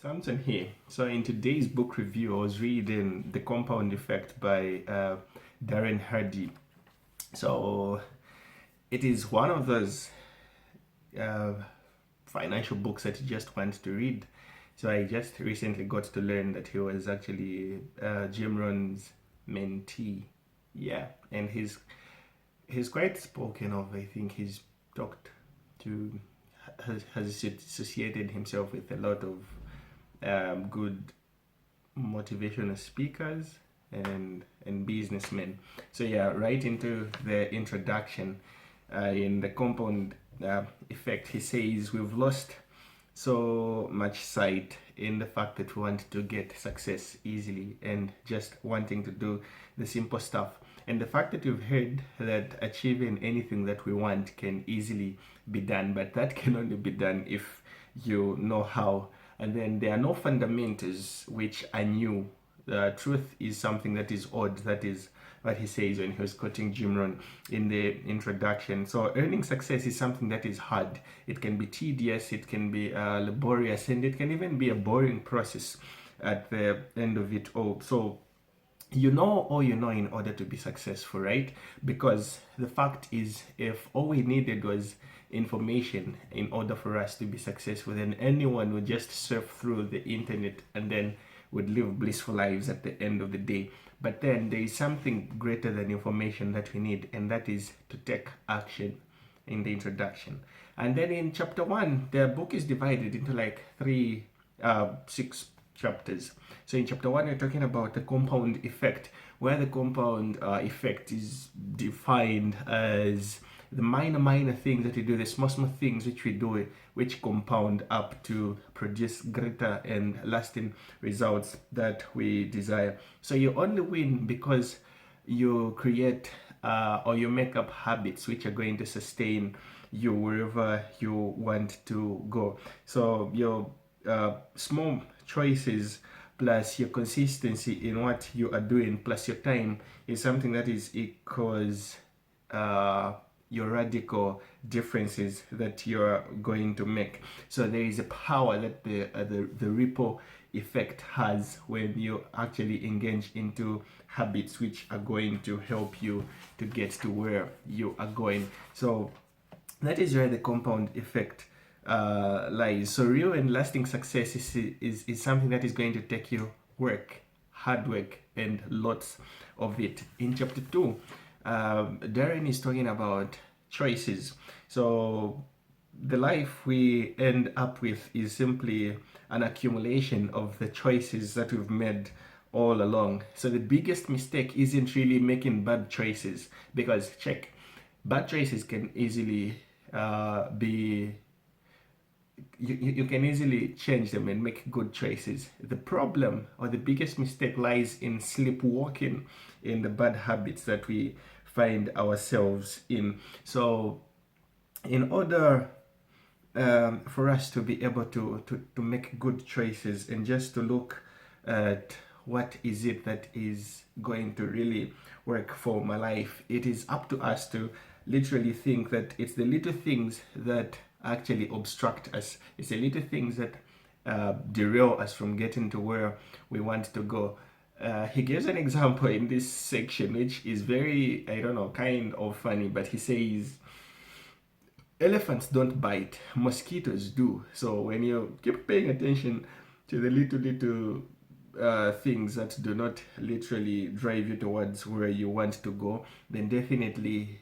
Samson here. So in today's book review, I was reading The Compound Effect by Darren Hardy. So it is one of those uh, financial books that you just want to read. So I just recently got to learn that he was actually Jim Rohn's mentee. Yeah, and he's quite spoken of. I think he's talked to has associated himself with a lot of good motivational speakers and businessmen. So yeah, right into the introduction, in the compound effect, he says we've lost so much sight in the fact that we want to get success easily and just wanting to do the simple stuff. And the fact that we've heard that achieving anything that we want can easily be done, but that can only be done if you know how. And then there are no fundamentals which are new. The truth is something that is odd. That is what he says when he was quoting Jim Rohn in the introduction. So earning success is something that is hard. It can be tedious, it can be laborious, and it can even be a boring process at the end of it all. So you know all you know in order to be successful, right? Because the fact is, if all we needed was information in order for us to be successful, then anyone would just surf through the internet and then would live blissful lives at the end of the day. But then there is something greater than information that we need, and that is to take action in the introduction. And then in chapter one, the book is divided into like six chapters. So in chapter one, we're talking about the compound effect, where the compound effect is defined as the minor things that we do, the small things which we do, which compound up to produce greater and lasting results that we desire. So you only win because you create or you make up habits which are going to sustain you wherever you want to go. So your small choices plus your consistency in what you are doing plus your time is something that is equals your radical differences that you're going to make. So there is a power that the ripple effect has when you actually engage into habits which are going to help you to get to where you are going. So that is where the compound effect lies. So real and lasting success is something that is going to take you work, hard work, and lots of it. In chapter 2, Darren is talking about choices. So the life we end up with is simply an accumulation of the choices that we've made all along. So the biggest mistake isn't really making bad choices, because check, bad choices can easily be you can easily change them and make good choices. The problem or the biggest mistake lies in sleepwalking in the bad habits that we find ourselves in. So in order for us to be able to make good choices and just to look at what is it that is going to really work for my life, it is up to us to literally think that it's the little things that actually obstruct us. It's the little things that derail us from getting to where we want to go. He gives an example in this section which is very, I don't know, kind of funny, but he says elephants don't bite, mosquitoes do. So when you keep paying attention to the little things that do not literally drive you towards where you want to go, then definitely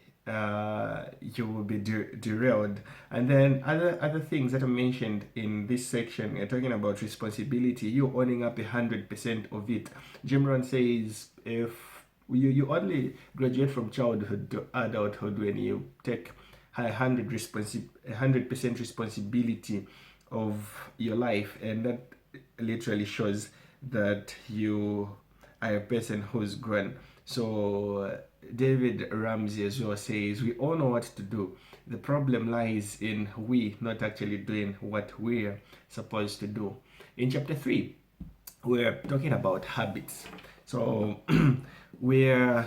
you will be derailed. And then other things that are mentioned in this section, we're talking about responsibility, you owning up 100% of it. Jim Rohn says if you only graduate from childhood to adulthood when you take 100% responsibility of your life, and that literally shows that you are a person who's grown. So David Ramsey as well says we all know what to do. The problem lies in we not actually doing what we're supposed to do. In chapter 3, we're talking about habits. So we're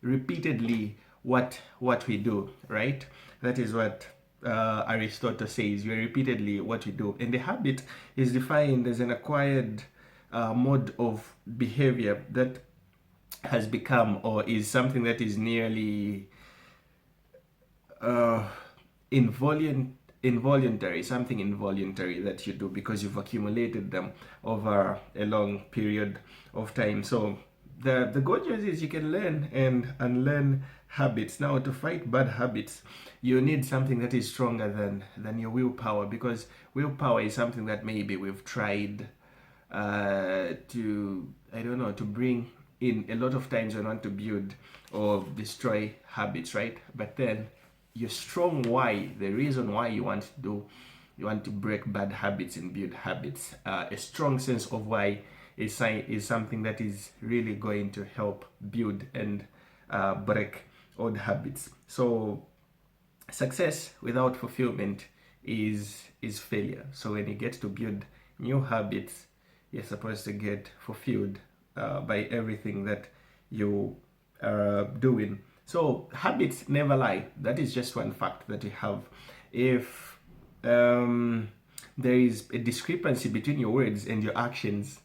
repeatedly what we do, right? That is what Aristotle says, we are repeatedly what we do. And the habit is defined as an acquired mode of behavior that has become or is something that is nearly uh, involuntary, something involuntary that you do because you've accumulated them over a long period of time. So the good news is you can learn and unlearn habits. Now, to fight bad habits, you need something that is stronger than your willpower, because willpower is something that maybe we've tried to, I don't know, to bring in a lot of times when we want to build or destroy habits, right? But then your strong why, the reason why you want to do, you want to break bad habits and build habits, a strong sense of why is something that is really going to help build and break old habits. So success without fulfillment is failure. So when you get to build new habits, you're supposed to get fulfilled by everything that you are doing. So habits never lie. That is just one fact that we have. If there is a discrepancy between your words and your actions,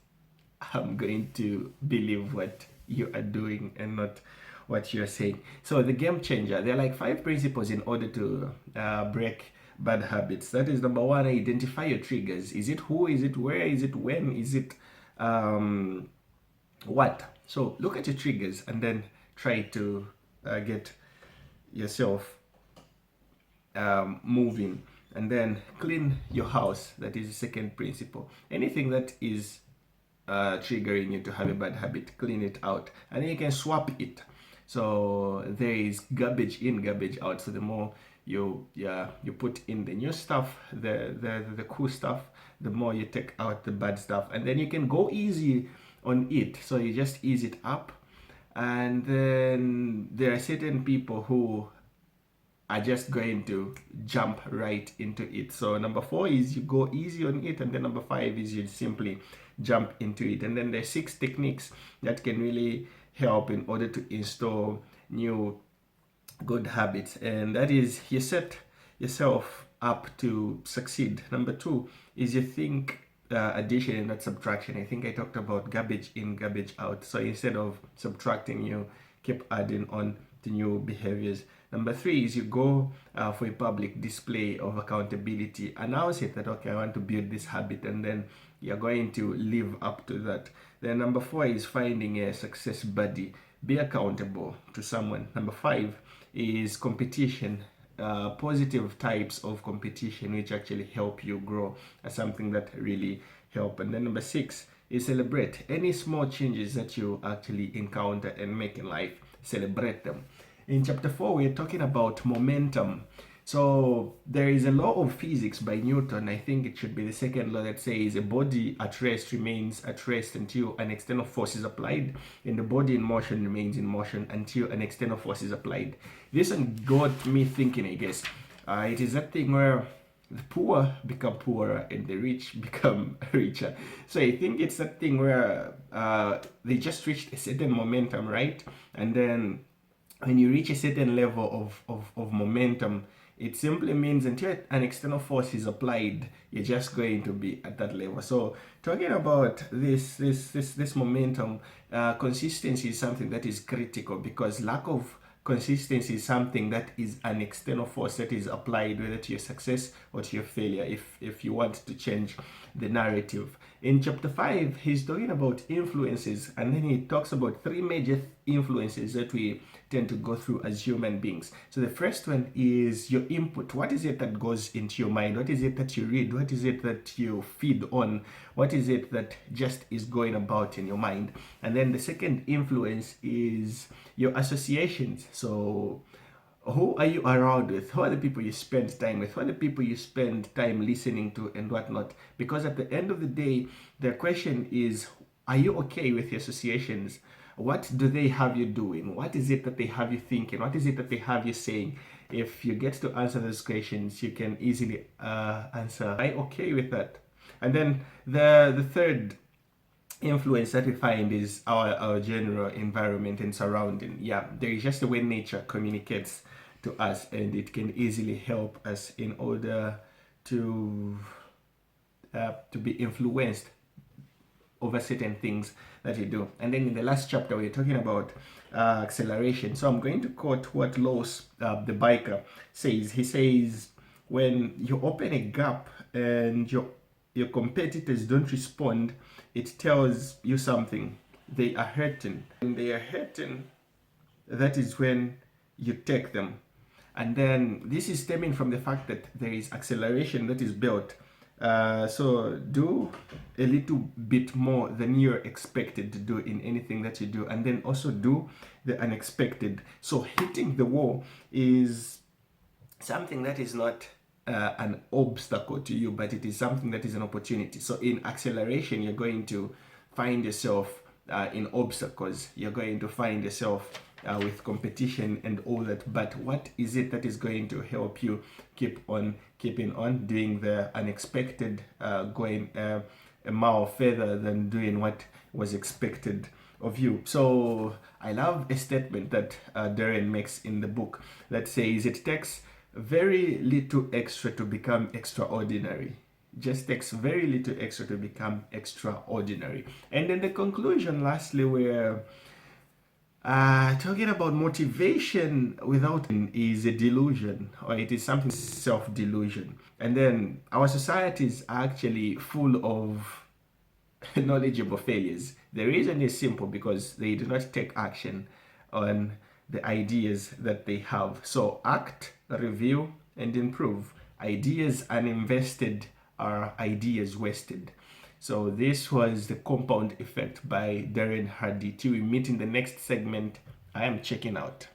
I'm going to believe what you are doing and not what you're saying. So the game changer, there are like 5 principles in order to break bad habits. That is number 1, identify your triggers. Is it who? Is it where? Is it when? Is it what? So look at your triggers and then try to get yourself moving. And then clean your house. That is the second principle. Anything that is triggering you to have a bad habit, clean it out, and then you can swap it. So there is garbage in, garbage out. So the more you put in the new stuff, the cool stuff, the more you take out the bad stuff, and then you can go easy on it. So you just ease it up. And then there are certain people who are just going to jump right into it. So number 4 is you go easy on it, and then number 5 is you simply jump into it. And then there's 6 techniques that can really help in order to install new good habits, and that is you set yourself up to succeed. Number 2 is you think addition and not subtraction. I think I talked about garbage in, garbage out. So instead of subtracting, you keep adding on to new behaviors. Number 3 is you go for a public display of accountability. Announce it that, okay, I want to build this habit, and then you're going to live up to that. Then number 4 is finding a success buddy. Be accountable to someone. Number 5 is competition. Positive types of competition which actually help you grow as something that really help. And then number 6 is celebrate any small changes that you actually encounter and make in life. Celebrate them. In chapter 4, we're talking about momentum. So there is a law of physics by Newton. I think it should be the second law that says a body at rest remains at rest until an external force is applied, and the body in motion remains in motion until an external force is applied. This one got me thinking, I guess. It is that thing where the poor become poorer and the rich become richer. So I think it's that thing where they just reached a certain momentum, right? And then when you reach a certain level of momentum, it simply means until an external force is applied, you're just going to be at that level. So talking about this momentum, consistency is something that is critical, because lack of consistency is something that is an external force that is applied whether to your success or to your failure, if you want to change the narrative. In chapter 5, he's talking about influences, and then he talks about 3 major influences that we tend to go through as human beings. So the first one is your input. What is it that goes into your mind? What is it that you read? What is it that you feed on? What is it that just is going about in your mind? And then the second influence is your associations. So who are you around with? Who are the people you spend time with? Who are the people you spend time listening to and whatnot? Because at the end of the day, the question is, are you okay with your associations? What do they have you doing? What is it that they have you thinking? What is it that they have you saying? If you get to answer those questions, you can easily answer, am I okay with that? And then the third influence that we find is our general environment and surrounding. Yeah, there is just the way nature communicates to us, and it can easily help us in order to be influenced over certain things that you do. And then in the last chapter, we're talking about acceleration. So I'm going to quote what Lowe's, the biker, says. He says, when you open a gap and your competitors don't respond, it tells you something. They are hurting. When they are hurting, that is when you take them. And then this is stemming from the fact that there is acceleration that is built. So do a little bit more than you're expected to do in anything that you do, and then also do the unexpected. So hitting the wall is something that is not an obstacle to you, but it is something that is an opportunity. So in acceleration, you're going to find yourself in obstacles. You're going to find yourself with competition and all that. But what is it that is going to help you keeping on doing the unexpected, going a mile further than doing what was expected of you? So I love a statement that Darren makes in the book that says it takes very little extra to become extraordinary. Just takes very little extra to become extraordinary. And then the conclusion, lastly, where talking about motivation without is a delusion, or it is something self-delusion. And then our societies are actually full of knowledgeable failures. The reason is simple, because they do not take action on the ideas that they have. So act, review, and improve. Ideas uninvested are ideas wasted. So this was The Compound Effect by Darren Hardy. Till we meet in the next segment, I am checking out.